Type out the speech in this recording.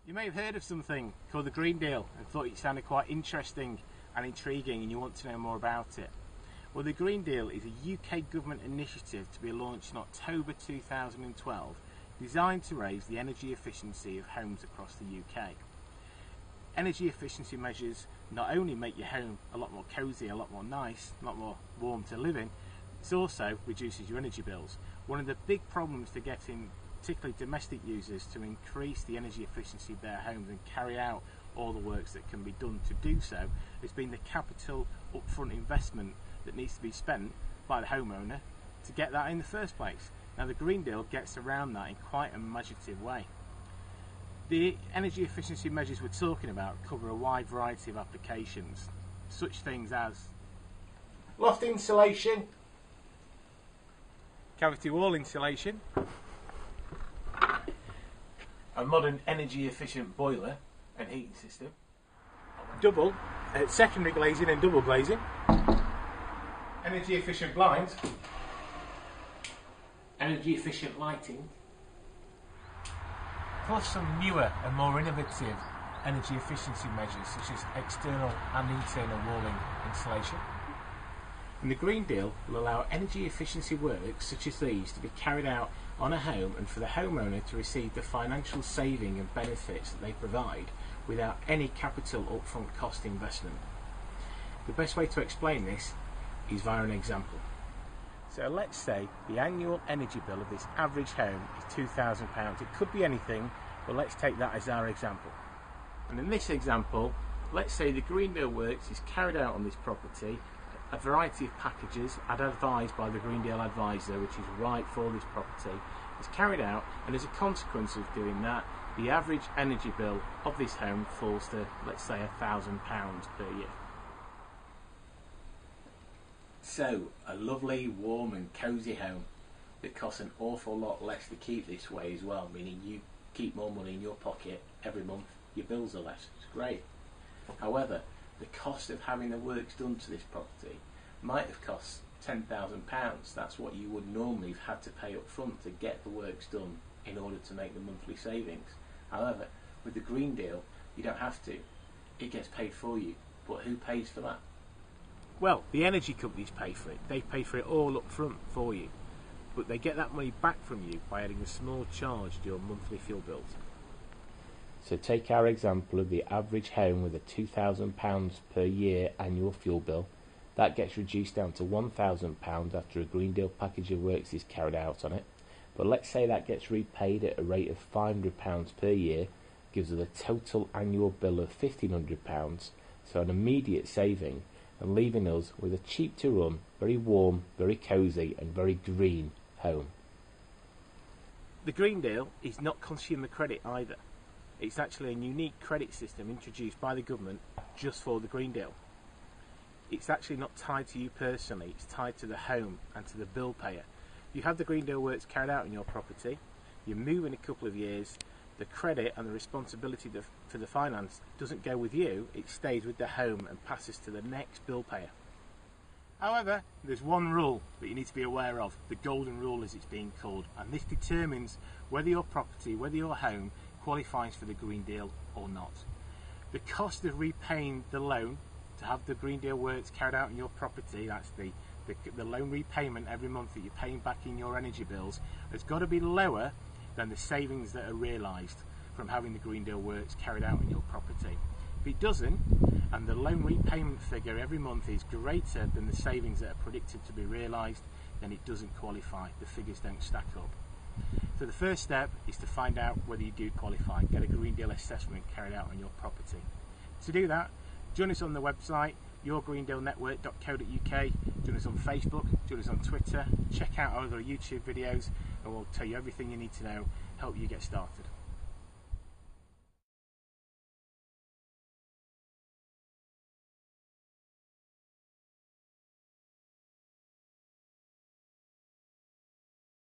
You may have heard of something called the Green Deal and thought it sounded quite interesting and intriguing and you want to know more about it. Well, the Green Deal is a UK government initiative to be launched in October 2012 designed to raise the energy efficiency of homes across the UK. Energy efficiency measures not only make your home a lot more cosy, a lot more nice, a lot more warm to live in, it also reduces your energy bills. One of the big problems to getting particularly domestic users to increase the energy efficiency of their homes and carry out all the works that can be done to do so has been the capital upfront investment that needs to be spent by the homeowner to get that in the first place. Now the Green Deal gets around that in quite a imaginative way. The energy efficiency measures we're talking about cover a wide variety of applications, such things as loft insulation, cavity wall insulation, a modern energy efficient boiler and heating system, secondary glazing and double glazing, energy efficient blinds, energy efficient lighting, plus some newer and more innovative energy efficiency measures such as external and internal walling insulation. And the Green Deal will allow energy efficiency works such as these to be carried out on a home and for the homeowner to receive the financial saving and benefits that they provide without any capital upfront cost investment. The best way to explain this is via an example. So let's say the annual energy bill of this average home is £2,000. It could be anything, but let's take that as our example. And in this example, let's say the Green Deal works is carried out on this property, a variety of packages as advised by the Green Deal advisor, which is right for this property, is carried out, and as a consequence of doing that, the average energy bill of this home falls to, let's say, £1,000 per year. So, a lovely, warm and cosy home that costs an awful lot less to keep this way as well, meaning you keep more money in your pocket every month, your bills are less. It's great. However, the cost of having the works done to this property might have cost £10,000. That's what you would normally have had to pay up front to get the works done in order to make the monthly savings. However, with the Green Deal, you don't have to. It gets paid for you. But who pays for that? Well, the energy companies pay for it. They pay for it all up front for you. But they get that money back from you by adding a small charge to your monthly fuel bills. So take our example of the average home with a £2,000 per year annual fuel bill. That gets reduced down to £1,000 after a Green Deal package of works is carried out on it. But let's say that gets repaid at a rate of £500 per year, gives us a total annual bill of £1,500, so an immediate saving, and leaving us with a cheap to run, very warm, very cosy and very green home. The Green Deal is not consumer credit either. It's actually a unique credit system introduced by the government just for the Green Deal. It's actually not tied to you personally, it's tied to the home and to the bill payer. You have the Green Deal works carried out on your property, you move in a couple of years, the credit and the responsibility for the finance doesn't go with you, it stays with the home and passes to the next bill payer. However, there's one rule that you need to be aware of, the golden rule as it's being called, and this determines whether your property, whether your home qualifies for the Green Deal or not. The cost of repaying the loan to have the Green Deal works carried out on your property, that's the loan repayment every month that you're paying back in your energy bills, has got to be lower than the savings that are realised from having the Green Deal works carried out on your property. If it doesn't, and the loan repayment figure every month is greater than the savings that are predicted to be realised, then it doesn't qualify, the figures don't stack up. So the first step is to find out whether you do qualify, get a Green Deal assessment carried out on your property. To do that, join us on the website yourgreendealnetwork.co.uk, join us on Facebook, join us on Twitter, check out our other YouTube videos and we'll tell you everything you need to know, help you get started.